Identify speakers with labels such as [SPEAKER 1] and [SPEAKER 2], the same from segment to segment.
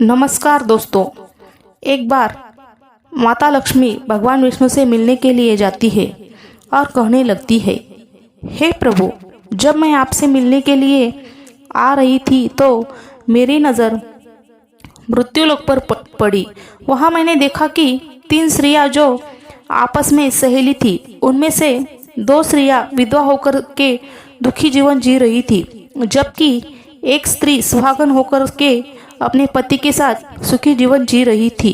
[SPEAKER 1] नमस्कार दोस्तों। एक बार माता लक्ष्मी भगवान विष्णु से मिलने के लिए जाती है और कहने लगती है, हे प्रभु, जब मैं आपसे मिलने के लिए आ रही थी तो मेरी नज़र मृत्युलोक पर पड़ी। वहाँ मैंने देखा कि 3 स्त्रियां जो आपस में सहेली थी, उनमें से 2 स्त्रियां विधवा होकर के दुखी जीवन जी रही थी, जबकि एक स्त्री सुहागन होकर के अपने पति के साथ सुखी जीवन जी रही थी।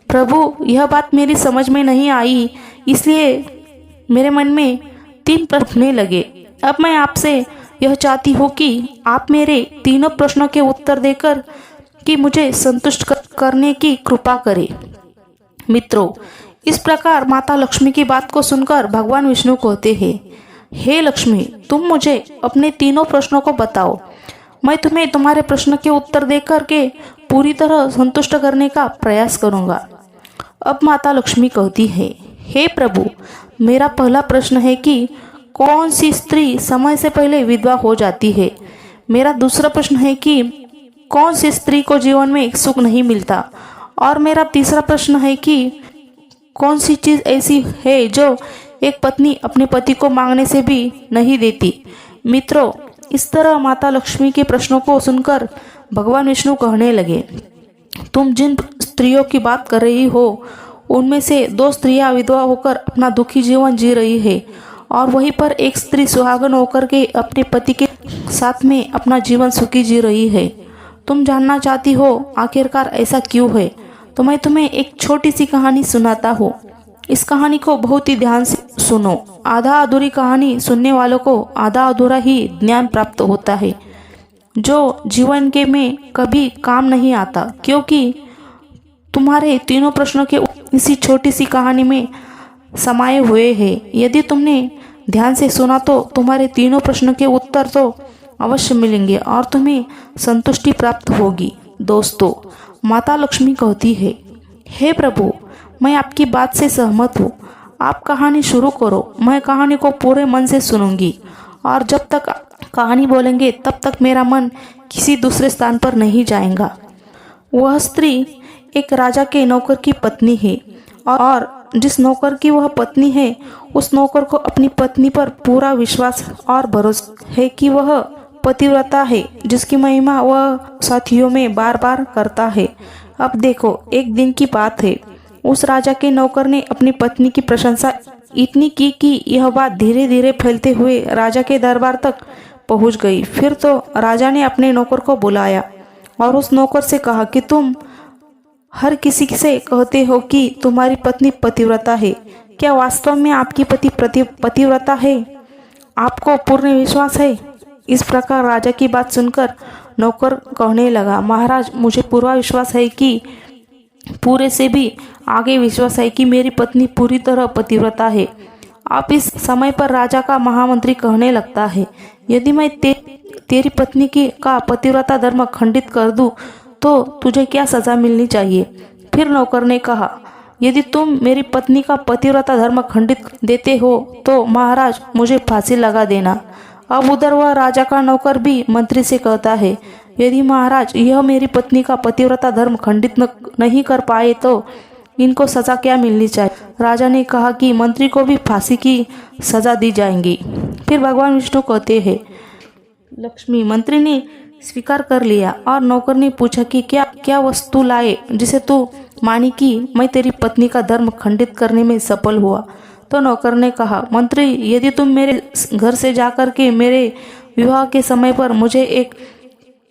[SPEAKER 1] प्रभु, यह बात मेरी समझ में नहीं आई, इसलिए मेरे मन में 3 प्रश्न उठने लगे। अब मैं आपसे यह चाहती हूँ कि आप मेरे तीनों प्रश्नों के उत्तर देकर कि मुझे संतुष्ट करने की कृपा करें। मित्रों, इस प्रकार माता लक्ष्मी की बात को सुनकर भगवान विष्णु कहते हैं, हे लक्ष्मी, तुम मुझे अपने तीनों प्रश्नों को बताओ। मैं तुम्हें तुम्हारे प्रश्न के उत्तर देकर के पूरी तरह संतुष्ट करने का प्रयास करूंगा। अब माता लक्ष्मी कहती है, हे प्रभु, मेरा पहला प्रश्न है कि कौन सी स्त्री समय से पहले विधवा हो जाती है। मेरा दूसरा प्रश्न है कि कौन सी स्त्री को जीवन में सुख नहीं मिलता। और मेरा तीसरा प्रश्न है कि कौन सी चीज़ ऐसी है जो एक पत्नी अपने पति को मांगने से भी नहीं देती। मित्रों, इस तरह माता लक्ष्मी के प्रश्नों को सुनकर भगवान विष्णु कहने लगे, तुम जिन स्त्रियों की बात कर रही हो, उनमें से 2 स्त्रियां विधवा होकर अपना दुखी जीवन जी रही है और वहीं पर एक स्त्री सुहागन होकर के अपने पति के साथ में अपना जीवन सुखी जी रही है। तुम जानना चाहती हो आखिरकार ऐसा क्यों है, तो मैं तुम्हें एक छोटी सी कहानी सुनाता हूँ। इस कहानी को बहुत ही ध्यान से सुनो। आधा अधूरी कहानी सुनने वालों को आधा अधूरा ही ज्ञान प्राप्त होता है, जो जीवन के में कभी काम नहीं आता, क्योंकि तुम्हारे तीनों प्रश्नों के इसी छोटी सी कहानी में समाये हुए हैं। यदि तुमने ध्यान से सुना तो तुम्हारे तीनों प्रश्नों के उत्तर तो अवश्य मिलेंगे और तुम्हें संतुष्टि प्राप्त होगी। दोस्तों, माता लक्ष्मी कहती है, हे प्रभु, मैं आपकी बात से सहमत हूँ। आप कहानी शुरू करो, मैं कहानी को पूरे मन से सुनूंगी और जब तक कहानी बोलेंगे तब तक मेरा मन किसी दूसरे स्थान पर नहीं जाएगा। वह स्त्री एक राजा के नौकर की पत्नी है और जिस नौकर की वह पत्नी है, उस नौकर को अपनी पत्नी पर पूरा विश्वास और भरोसा है कि वह पतिव्रता है, जिसकी महिमा वह साथियों में बार बार करता है। अब देखो, एक दिन की बात है, उस राजा के नौकर ने अपनी पत्नी की प्रशंसा इतनी की कि यह बात धीरे धीरे फैलते हुए राजा के दरबार तक पहुंच गई। फिर तो राजा ने अपने नौकर को बुलाया और उस नौकर से कहा कि तुम हर किसी से कहते हो कि तुम्हारी पत्नी पतिव्रता है, क्या वास्तव में आपकी पति पतिव्रता है? आपको पूर्ण विश्वास है? इस प्रकार राजा की बात सुनकर नौकर कहने लगा, महाराज, मुझे पूरा विश्वास है कि पूरे से भी आगे विश्वास है कि मेरी पत्नी पूरी तरह पतिव्रता है। आप इस समय पर राजा का महामंत्री कहने लगता है, यदि मैं तेरी पत्नी का पतिव्रता धर्म खंडित कर दूं तो तुझे क्या सजा मिलनी चाहिए? फिर नौकर ने कहा, यदि तुम मेरी पत्नी का पतिव्रता धर्म खंडित देते हो तो महाराज, मुझे फांसी लगा देना। अब उधर वह राजा का नौकर भी मंत्री से कहता है, यदि महाराज यह मेरी पत्नी का पतिव्रता धर्म खंडित नहीं कर पाए तो इनको सजा क्या मिलनी चाहिए? राजा ने कहा कि मंत्री को भी फांसी की सजा दी जाएगी। फिर भगवान विष्णु कहते हैं, लक्ष्मी, मंत्री ने स्वीकार कर लिया और नौकर ने पूछा कि क्या वस्तु लाए जिसे तू मानी कि मैं तेरी पत्नी का धर्म खंडित करने में सफल हुआ? तो नौकर ने कहा, मंत्री, यदि तुम मेरे घर से जाकर के मेरे विवाह के समय पर मुझे एक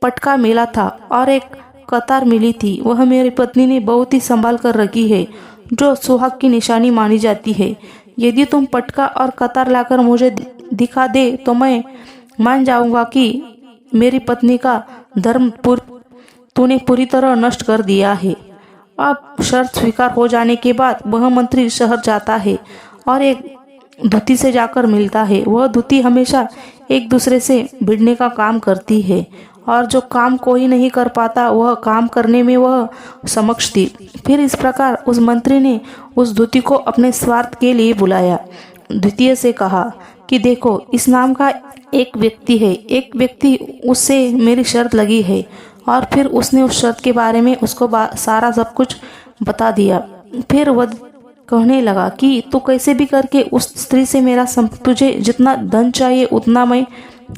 [SPEAKER 1] पटका मिला था और एक कतार मिली थी, वह मेरी पत्नी ने बहुत ही संभाल कर रखी है, जो सुहाग की निशानी मानी जाती है। यदि तुम पटका और कतार लाकर मुझे दिखा दे तो मैं मान जाऊंगा कि मेरी पत्नी का धर्म तूने पूरी तरह नष्ट कर दिया है। अब शर्त स्वीकार हो जाने के बाद वह मंत्री शहर जाता है और एक धुती से जाकर मिलता है। वह धुती हमेशा एक दूसरे से भिड़ने का काम करती है और जो काम कोई नहीं कर पाता वह काम करने में वह समक्ष थी। फिर इस प्रकार उस मंत्री ने उस धुती को अपने स्वार्थ के लिए बुलाया। द्वितीय से कहा कि देखो, इस नाम का एक व्यक्ति है, एक व्यक्ति उससे मेरी शर्त लगी है और फिर उसने उस शर्त के बारे में उसको सारा सब कुछ बता दिया। फिर वह कहने लगा कि तू कैसे भी करके उस स्त्री से मेरा तुझे जितना धन चाहिए उतना मैं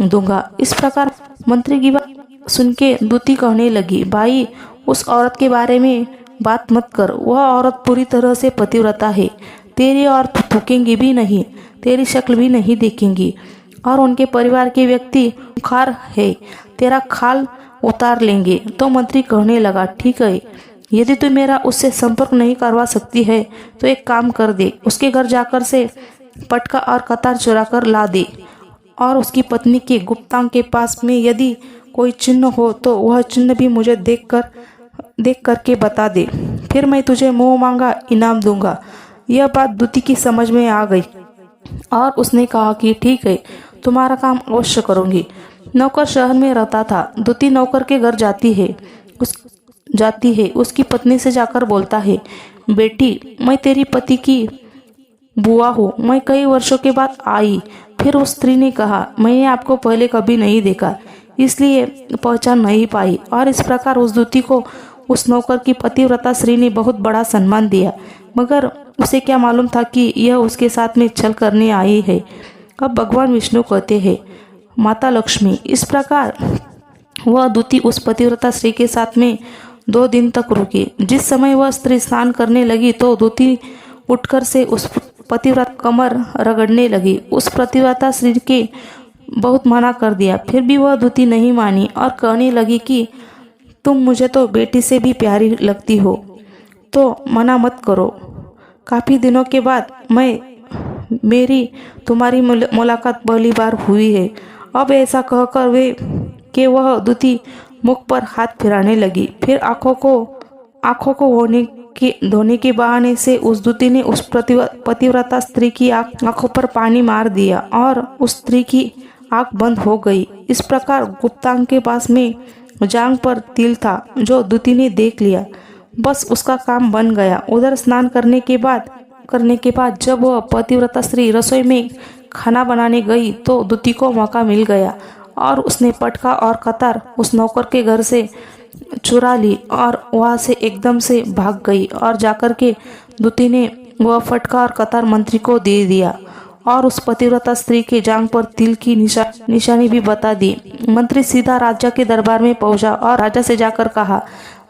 [SPEAKER 1] दूंगा। इस प्रकार मंत्री की बात सुन के दूती कहने लगी, भाई उस औरत के बारे में बात मत कर, वह औरत पूरी तरह से पतिव्रता है। तेरी और थूकेंगी भी नहीं, तेरी शक्ल भी नहीं देखेंगी, और उनके परिवार के व्यक्ति खार है, तेरा खाल उतार लेंगे। तो मंत्री कहने लगा, ठीक है, यदि तू मेरा उससे संपर्क नहीं करवा सकती है तो एक काम कर दे, उसके घर जाकर से पटका और कतार चुरा कर ला दे, और उसकी पत्नी के गुप्तांग के पास में यदि कोई चिन्ह हो तो वह चिन्ह भी मुझे देख करके बता दे, फिर मैं तुझे मुंह मांगा इनाम दूंगा। यह बात दूती की समझ में आ गई और उसने कहा कि ठीक है, तुम्हारा काम अवश्य करूंगी। नौकर शहर में रहता था। दूती नौकर के घर जाती है, उसकी पत्नी से जाकर बोलता है, बेटी मैं तेरी पति की बुआ हूँ, मैं कई वर्षों के बाद आई। फिर उस स्त्री ने कहा, मैंने आपको पहले कभी नहीं देखा, इसलिए पहचान नहीं पाई। और इस प्रकार उस दूती को उस नौकर की पतिव्रता स्त्री ने बहुत बड़ा सम्मान दिया, मगर उसे क्या मालूम था कि यह उसके साथ में छल करने आई है। अब भगवान विष्णु कहते हैं, माता लक्ष्मी। इस प्रकार वह दूती उस पतिव्रता स्त्री के साथ में 2 दिन तक रुकी। जिस समय वह स्त्री स्नान करने लगी तो दूती उठकर से उस पतिव्रता कमर रगड़ने लगी। उस पतिव्रता स्त्री के बहुत मना कर दिया, फिर भी वह दूती नहीं मानी और कहने लगी कि तुम मुझे तो बेटी से भी प्यारी लगती हो, तो मना मत करो। काफ़ी दिनों के बाद मेरी तुम्हारी मुलाकात पहली बार हुई है। अब ऐसा कहकर वह दूती मुख पर हाथ फिराने लगी। फिर आँखों को धोने के बहाने से उस दूती ने उस पतिव्रता स्त्री की आँखों पर पानी मार दिया और उस स्त्री की आँख बंद हो गई। इस प्रकार गुप्तांग के पास में जांग पर तिल था जो दूती ने देख लिया। बस उसका काम बन गया। उधर स्नान करने के बाद जब वह पतिव्रता स्त्री रसोई में खाना बनाने गई तो दूती को मौका मिल गया और उसने पटका और कतार उस नौकर के घर से चुरा ली और वहां से एकदम से भाग गई। और जाकर के दूती ने वह फटका और कतार मंत्री को दे दिया और उस पतिव्रता स्त्री के जांग पर तिल की निशानी भी बता दी। मंत्री सीधा राजा के दरबार में पहुंचा और राजा से जाकर कहा,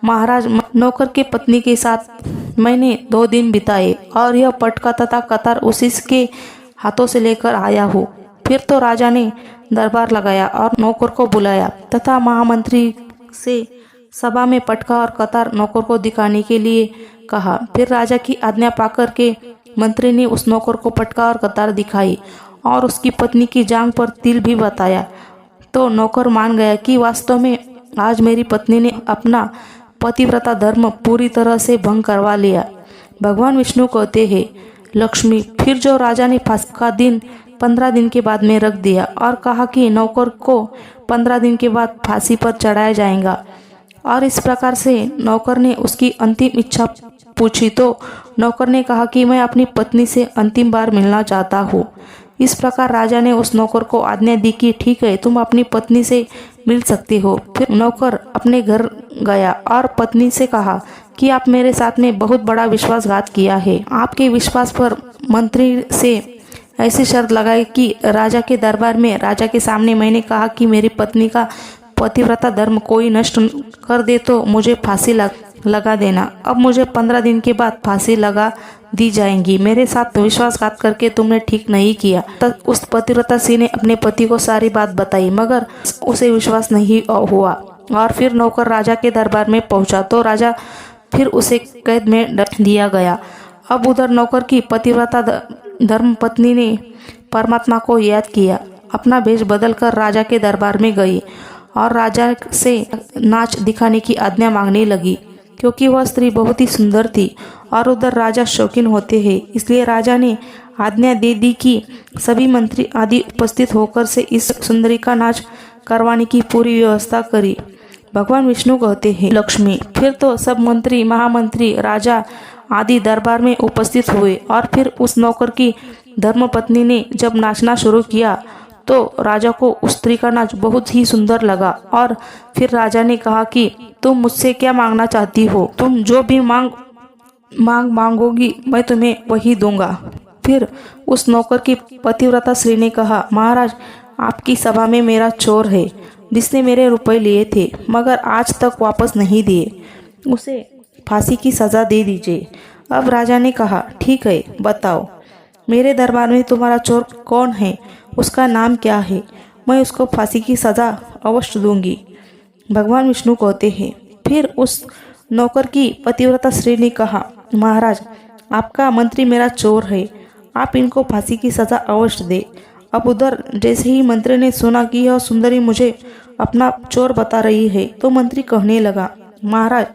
[SPEAKER 1] महाराज, नौकर के पत्नी के साथ मैंने 2 दिन बिताए और यह पटका तथा कतार उसी के हाथों से लेकर आया हूँ। फिर तो राजा ने दरबार लगाया और नौकर को बुलाया तथा महामंत्री से सभा में पटका और कतार नौकर को दिखाने के लिए कहा। फिर राजा की आज्ञा पाकर के मंत्री ने उस नौकर को पटका और कतार दिखाई और उसकी पत्नी की जांग पर तिल भी बताया। तो नौकर मान गया कि वास्तव में आज मेरी पत्नी ने अपना पतिव्रता धर्म पूरी तरह से भंग करवा लिया। भगवान विष्णु कहते हैं, लक्ष्मी। फिर जो राजा ने फांसी का दिन 15 दिन के बाद में रख दिया और कहा कि नौकर को 15 दिन के बाद फांसी पर चढ़ाया जाएगा। और इस प्रकार से नौकर ने उसकी अंतिम इच्छा पूछी तो नौकर ने कहा कि मैं अपनी पत्नी से अंतिम बार मिलना चाहता हूँ। इस प्रकार राजा ने उस नौकर को आज्ञा दी कि ठीक है, तुम अपनी पत्नी से मिल सकते हो। फिर नौकर अपने घर गया और पत्नी से कहा कि आप मेरे साथ में बहुत बड़ा विश्वासघात किया है। आपके विश्वास पर मंत्री से ऐसी शर्त लगाई कि राजा के दरबार में राजा के सामने मैंने कहा कि मेरी पत्नी का पतिव्रता धर्म कोई नष्ट कर दे तो मुझे फांसी लगा देना। अब मुझे 15 दिन के बाद फांसी लगा दी जाएंगी। मेरे साथ विश्वासघात करके तुमने ठीक नहीं किया। तब उस पतिव्रता स्त्री ने अपने पति को सारी बात बताई, मगर उसे विश्वास नहीं हुआ। और फिर नौकर राजा के दरबार में पहुंचा तो राजा फिर उसे कैद में डाल दिया गया। अब उधर नौकर की पतिव्रता धर्म पत्नी ने परमात्मा को याद किया, अपना भेष बदल कर राजा के दरबार में गई और राजा से नाच दिखाने की आज्ञा मांगने लगी, क्योंकि वह स्त्री बहुत ही सुंदर थी और उधर राजा शौकीन होते हैं। इसलिए राजा ने आज्ञा दे दी कि सभी मंत्री आदि उपस्थित होकर से इस सुंदरी का नाच करवाने की पूरी व्यवस्था करी। भगवान विष्णु कहते हैं, लक्ष्मी। फिर तो सब मंत्री, महामंत्री, राजा आदि दरबार में उपस्थित हुए और फिर उस नौकर की धर्मपत्नी ने जब नाचना शुरू किया तो राजा को उस स्त्री का नाच बहुत ही सुंदर लगा और फिर राजा ने कहा कि तुम मुझसे क्या मांगना चाहती हो? तुम जो भी मांगोगी मैं तुम्हें वही दूंगा। फिर उस नौकर की पतिव्रता स्त्री ने कहा, महाराज, आपकी सभा में मेरा चोर है जिसने मेरे रुपए लिए थे मगर आज तक वापस नहीं दिए, उसे फांसी की सज़ा दे दीजिए। अब राजा ने कहा, ठीक है, बताओ मेरे दरबार में तुम्हारा चोर कौन है, उसका नाम क्या है, मैं उसको फांसी की सज़ा अवश्य दूंगी। भगवान विष्णु कहते हैं, फिर उस नौकर की पतिव्रता स्त्री ने कहा, महाराज, आपका मंत्री मेरा चोर है, आप इनको फांसी की सज़ा अवश्य दे। अब उधर जैसे ही मंत्री ने सुना कि यह सुंदरी मुझे अपना चोर बता रही है तो मंत्री कहने लगा, महाराज,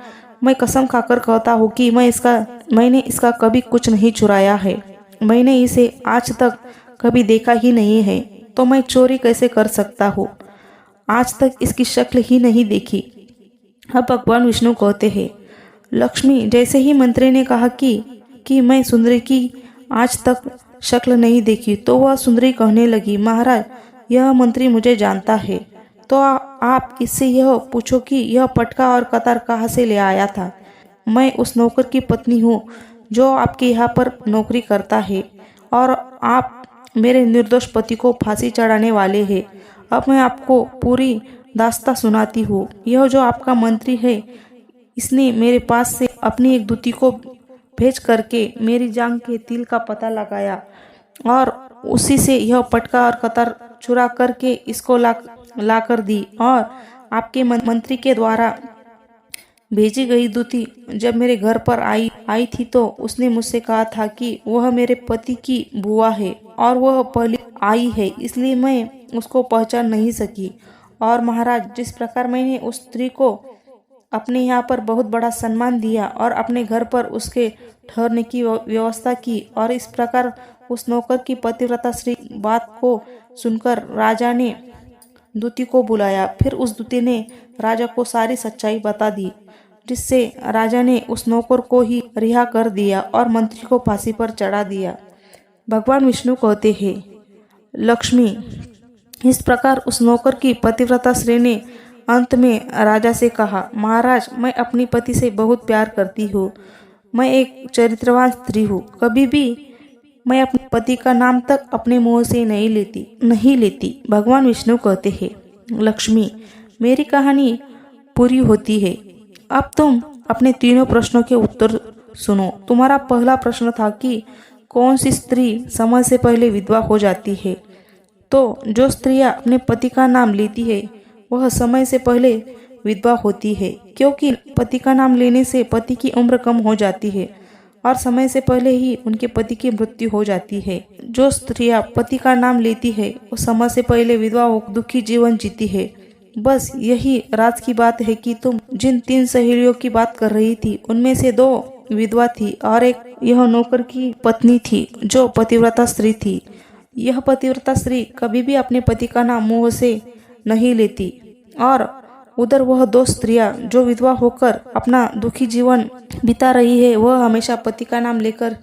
[SPEAKER 1] मैं कसम खाकर कहता हूँ कि मैंने इसका कभी कुछ नहीं चुराया है, मैंने इसे आज तक कभी देखा ही नहीं है, तो मैं चोरी कैसे कर सकता हूँ? आज तक इसकी शक्ल ही नहीं देखी। अब भगवान विष्णु कहते हैं, लक्ष्मी, जैसे ही मंत्री ने कहा कि मैं सुंदरी की आज तक शक्ल नहीं देखी तो वह सुंदरी कहने लगी, महाराज, यह मंत्री मुझे जानता है, तो आप इससे यह पूछो कि यह पटका और कतार कहाँ से ले आया था। मैं उस नौकर की पत्नी हूँ जो आपके यहाँ पर नौकरी करता है और आप मेरे निर्दोष पति को फांसी चढ़ाने वाले हैं। अब मैं आपको पूरी दास्तां सुनाती हूँ। यह जो आपका मंत्री है, इसने मेरे पास से अपनी एक दूती को भेज करके मेरी जांघ के तिल का पता लगाया और उसी से यह पटका और कतार चुरा करके इसको ला कर दी और आपके मंत्री के द्वारा भेजी गई दूती जब मेरे घर पर आई थी तो उसने मुझसे कहा था कि वह मेरे पति की बुआ है और वह पहली आई है, इसलिए मैं उसको पहचान नहीं सकी। और महाराज, जिस प्रकार मैंने उस स्त्री को अपने यहाँ पर बहुत बड़ा सम्मान दिया और अपने घर पर उसके ठहरने की व्यवस्था की और इस प्रकार उस नौकर की पतिव्रता स्त्री बात को सुनकर राजा ने दूती को बुलाया। फिर उस दूती ने राजा को सारी सच्चाई बता दी, जिससे राजा ने उस नौकर को ही रिहा कर दिया और मंत्री को फांसी पर चढ़ा दिया। भगवान विष्णु कहते हैं, लक्ष्मी, इस प्रकार उस नौकर की पतिव्रता स्त्री ने अंत में राजा से कहा, महाराज, मैं अपनी पति से बहुत प्यार करती हूँ, मैं एक चरित्रवान स्त्री हूँ, कभी भी मैं अपने पति का नाम तक अपने मुंह से नहीं लेती। भगवान विष्णु कहते हैं, लक्ष्मी, मेरी कहानी पूरी होती है। अब तुम अपने तीनों प्रश्नों के उत्तर सुनो। तुम्हारा पहला प्रश्न था कि कौन सी स्त्री समय से पहले विधवा हो जाती है। तो जो स्त्रियां अपने पति का नाम लेती है वह समय से पहले विधवा होती है, क्योंकि पति का नाम लेने से पति की उम्र कम हो जाती है और समय से पहले ही उनके पति की मृत्यु हो जाती है। जो स्त्रियां पति का नाम लेती है वो समय से पहले विधवा हो दुखी जीवन जीती है। बस यही राज की बात है कि तुम जिन 3 सहेलियों की बात कर रही थी उनमें से 2 विधवा थी और एक यह नौकर की पत्नी थी जो पतिव्रता स्त्री थी। यह पतिव्रता स्त्री कभी भी अपने पति का नाम मुंह से नहीं लेती और उधर वह 2 स्त्रियां जो विधवा होकर अपना दुखी जीवन बिता रही है वह हमेशा पति का नाम लेकर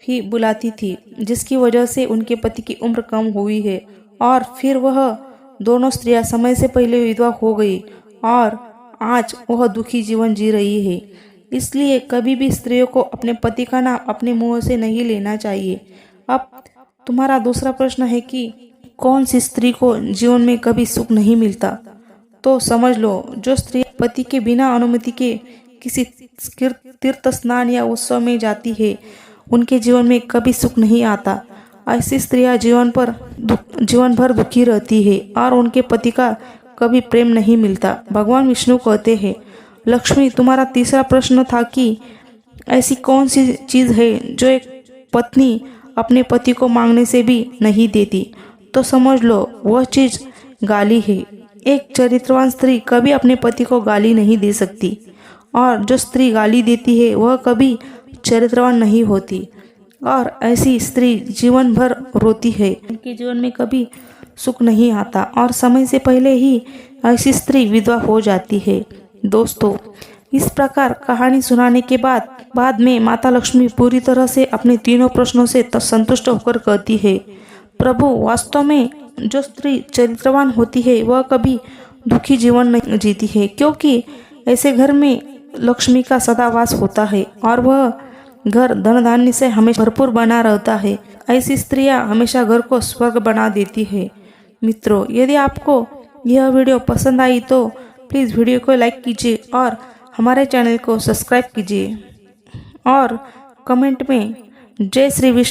[SPEAKER 1] ही बुलाती थी, जिसकी वजह से उनके पति की उम्र कम हुई है और फिर वह दोनों स्त्रियां समय से पहले विधवा हो गई और आज वह दुखी जीवन जी रही है। इसलिए कभी भी स्त्रियों को अपने पति का नाम अपने मुंह से नहीं लेना चाहिए। अब तुम्हारा दूसरा प्रश्न है कि कौन सी स्त्री को जीवन में कभी सुख नहीं मिलता। तो समझ लो, जो स्त्री पति के बिना अनुमति के किसी तीर्थ स्नान या उत्सव में जाती है उनके जीवन में कभी सुख नहीं आता। ऐसी स्त्रियां जीवन भर दुखी रहती है और उनके पति का कभी प्रेम नहीं मिलता। भगवान विष्णु कहते हैं, लक्ष्मी, तुम्हारा तीसरा प्रश्न था कि ऐसी कौन सी चीज़ है जो एक पत्नी अपने पति को मांगने से भी नहीं देती। तो समझ लो, वह चीज़ गाली है। एक चरित्रवान स्त्री कभी अपने पति को गाली नहीं दे सकती और जो स्त्री गाली देती है वह कभी चरित्रवान नहीं होती और ऐसी स्त्री जीवन भर रोती है, उनके जीवन में कभी सुख नहीं आता और समय से पहले ही ऐसी स्त्री विधवा हो जाती है। दोस्तों, इस प्रकार कहानी सुनाने के बाद में माता लक्ष्मी पूरी तरह से अपने तीनों प्रश्नों से संतुष्ट होकर कहती है, प्रभु, वास्तव में जो स्त्री चरित्रवान होती है वह कभी दुखी जीवन नहीं जीती है, क्योंकि ऐसे घर में लक्ष्मी का सदा वास होता है और वह घर धन धान्य से हमेशा भरपूर बना रहता है। ऐसी स्त्रियां हमेशा घर को स्वर्ग बना देती है। मित्रों, यदि आपको यह वीडियो पसंद आई तो प्लीज़ वीडियो को लाइक कीजिए और हमारे चैनल को सब्सक्राइब कीजिए और कमेंट में जय श्री विष्णु